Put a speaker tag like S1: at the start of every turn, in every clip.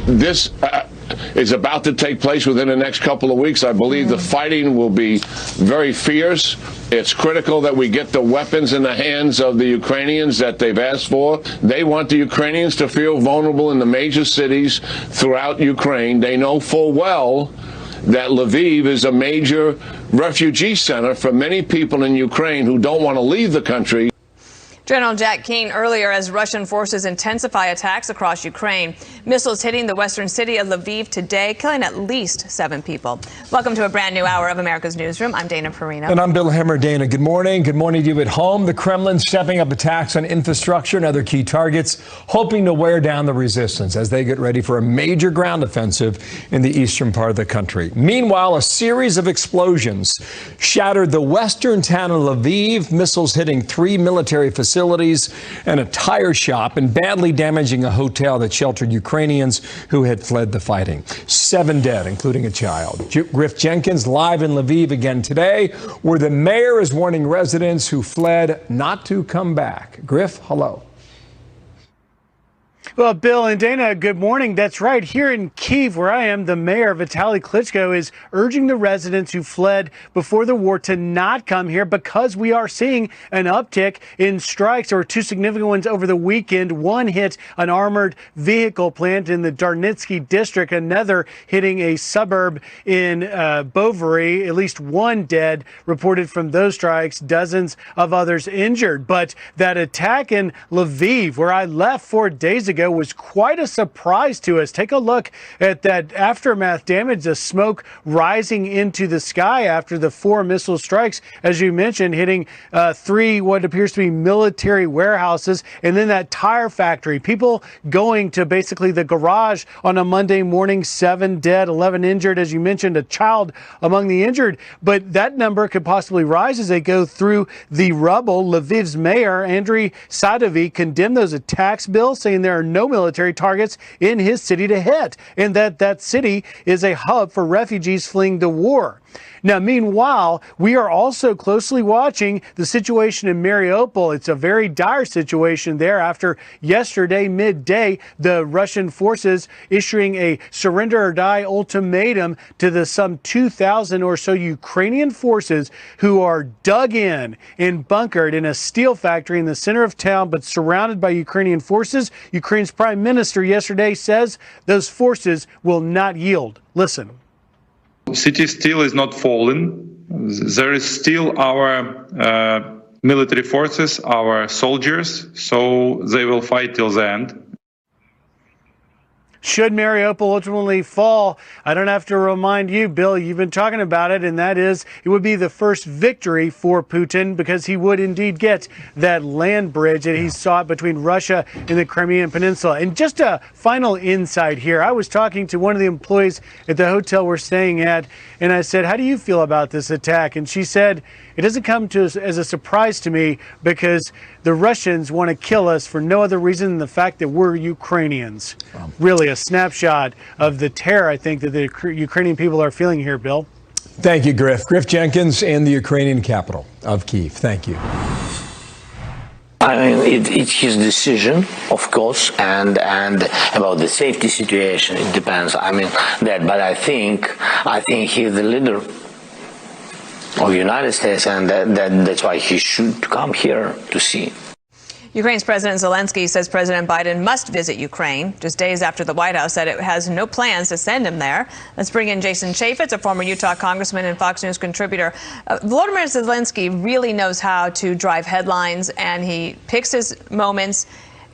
S1: this is about to take place within the next couple of weeks. I believe the fighting will be very fierce. It's critical that we get the weapons in the hands of the Ukrainians that they've asked for. They want the Ukrainians to feel vulnerable in the major cities throughout Ukraine. They know full well that Lviv is a major refugee center for many people in Ukraine who don't want to leave the country.
S2: General Jack Keane earlier as Russian forces intensify attacks across Ukraine. Missiles hitting the western city of Lviv today, killing at least 7 people. Welcome to a brand new hour of America's Newsroom. I'm Dana Perino.
S3: And I'm Bill Hemmer. Dana, good morning. Good morning to you at home. The Kremlin stepping up attacks on infrastructure and other key targets, hoping to wear down the resistance as they get ready for a major ground offensive in the eastern part of the country. Meanwhile, a series of explosions shattered the western town of Lviv, missiles hitting 3 military facilities and a tire shop, and badly damaging a hotel that sheltered Ukrainians who had fled the fighting. 7 dead, including a child. Griff Jenkins live in Lviv again today, where the mayor is warning residents who fled not to come back. Griff, hello.
S4: Well, Bill and Dana, good morning. That's right. Here in Kyiv, where I am, the mayor, Vitaly Klitschko, is urging the residents who fled before the war to not come here because we are seeing an uptick in strikes, or 2 significant ones over the weekend. One hit an armored vehicle plant in the Darnitsky district, another hitting a suburb in Bovary. At least 1 dead reported from those strikes, dozens of others injured. But that attack in Lviv, where I left 4 days ago, was quite a surprise to us. Take a look at that aftermath damage, the smoke rising into the sky after the 4 missile strikes, as you mentioned, hitting 3 what appears to be military warehouses, and then that tire factory. People going to basically the garage on a Monday morning, 7 dead, 11 injured, as you mentioned, a child among the injured. But that number could possibly rise as they go through the rubble. Lviv's mayor, Andriy Sadovy, condemned those attacks, Bill, saying there are no military targets in his city to hit, and that city is a hub for refugees fleeing the war. Now, meanwhile, we are also closely watching the situation in Mariupol. It's a very dire situation there after yesterday midday, the Russian forces issuing a surrender or die ultimatum to the some 2,000 or so Ukrainian forces who are dug in and bunkered in a steel factory in the center of town, but surrounded by Ukrainian forces. Ukraine's prime minister yesterday says those forces will not yield. Listen.
S5: City still is not fallen. There is still our military forces, our soldiers, so they will fight till the end.
S4: Should Mariupol ultimately fall, I don't have to remind you, Bill, you've been talking about it, and that is it would be the first victory for Putin, because he would indeed get that land bridge that he sought between Russia and the Crimean Peninsula. And just a final insight here. I was talking to one of the employees at the hotel we're staying at, and I said, how do you feel about this attack? And she said, it doesn't come to us as a surprise to me, because the Russians want to kill us for no other reason than the fact that we're Ukrainians. Really a snapshot of the terror, I think, that the Ukrainian people are feeling here, Bill.
S3: Thank you, Griff. Griff Jenkins in the Ukrainian capital of Kyiv. Thank you.
S6: I mean, it's his decision, of course, and about the safety situation, it depends. I mean, that, but I think he's the leader of the United States, and that's why he should come here to see.
S2: Ukraine's President Zelensky says President Biden must visit Ukraine, just days after the White House said it has no plans to send him there. Let's bring in Jason Chaffetz, a former Utah congressman and Fox News contributor. Volodymyr Zelensky really knows how to drive headlines, and he picks his moments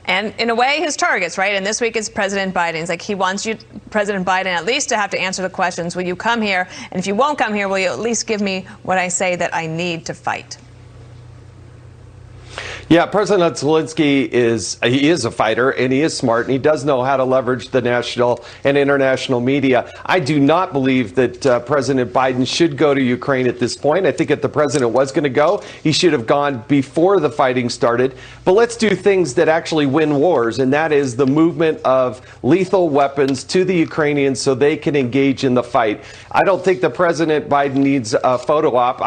S2: and, in a way, his targets, right? And this week it's President Biden. It's like he wants you, President Biden, at least to have to answer the questions. Will you come here? And if you won't come here, will you at least give me what I say that I need to fight?
S7: Yeah, President Zelensky is a fighter, and he is smart, and he does know how to leverage the national and international media. I do not believe that President Biden should go to Ukraine at this point. I think if the president was going to go, he should have gone before the fighting started. But let's do things that actually win wars, and that is the movement of lethal weapons to the Ukrainians so they can engage in the fight. I don't think the President Biden needs a photo op.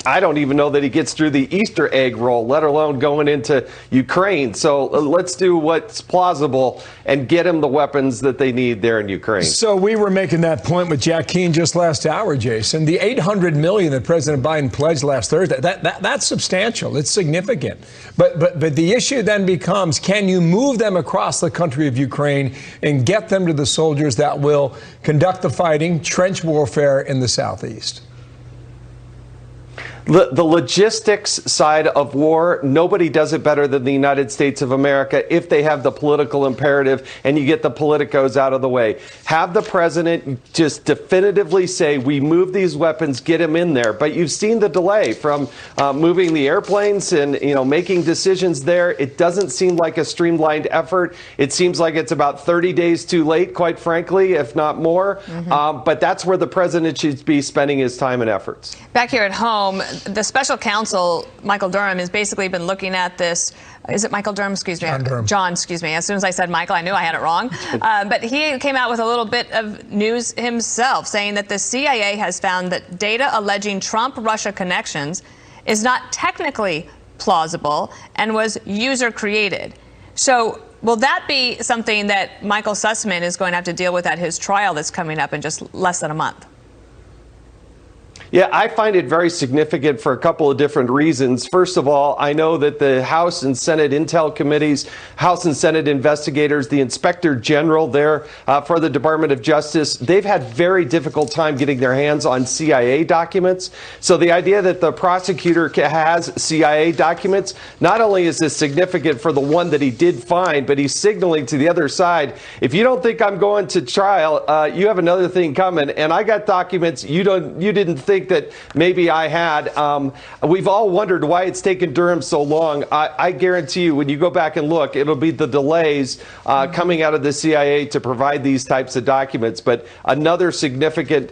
S7: I don't even know that he gets through the Easter egg roll, let alone going into Ukraine. So let's do what's plausible and get him the weapons that they need there in Ukraine.
S3: So we were making that point with Jack Keane just last hour, Jason. The $800 million that President Biden pledged last Thursday, that's substantial. It's significant. But the issue then becomes, can you move them across the country of Ukraine and get them to the soldiers that will conduct the fighting, trench warfare in the southeast?
S7: The logistics side of war, nobody does it better than the United States of America if they have the political imperative and you get the politicos out of the way. Have the president just definitively say, we move these weapons, get them in there. But you've seen the delay from moving the airplanes and making decisions there. It doesn't seem like a streamlined effort. It seems like it's about 30 days too late, quite frankly, if not more. But that's where the president should be spending his time and efforts.
S2: Back here at home, the special counsel, Michael Durham, has basically been looking at this. Is it Michael Durham? Excuse me.
S3: John Durham.
S2: John, excuse me. As soon as I said Michael, I knew I had it wrong. But he came out with a little bit of news himself, saying that the CIA has found that data alleging Trump-Russia connections is not technically plausible and was user-created. So will that be something that Michael Sussman is going to have to deal with at his trial that's coming up in just less than a month?
S7: Yeah, I find it very significant for a couple of different reasons. First of all, I know that the House and Senate Intel committees, House and Senate investigators, the Inspector General there for the Department of Justice, they've had very difficult time getting their hands on CIA documents. So the idea that the prosecutor has CIA documents, not only is this significant for the one that he did find, but he's signaling to the other side, if you don't think I'm going to trial, you have another thing coming. And I got documents you didn't think that maybe I had. We've all wondered why it's taken Durham so long. I guarantee you, when you go back and look, it'll be the delays coming out of the CIA to provide these types of documents. But another significant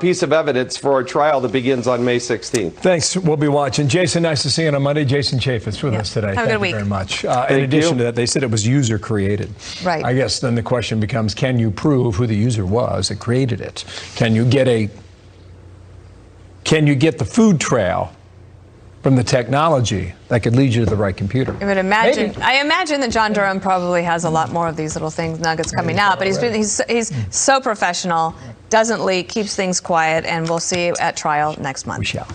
S7: piece of evidence for a trial that begins on May 16th.
S3: Thanks. We'll be watching. Jason, nice to see you on Monday. Jason Chaffetz with us today.
S2: Have a good week.
S3: Thank you very much. In addition to that, they said it was user created.
S2: Right.
S3: I guess then the question becomes, can you prove who the user was that created it? Can you get the food trail from the technology that could lead you to the right computer?
S2: I imagine that John Durham probably has a lot more of these little nuggets coming out, but he's so professional, doesn't leak, keeps things quiet, and we'll see you at trial next month.
S3: We shall.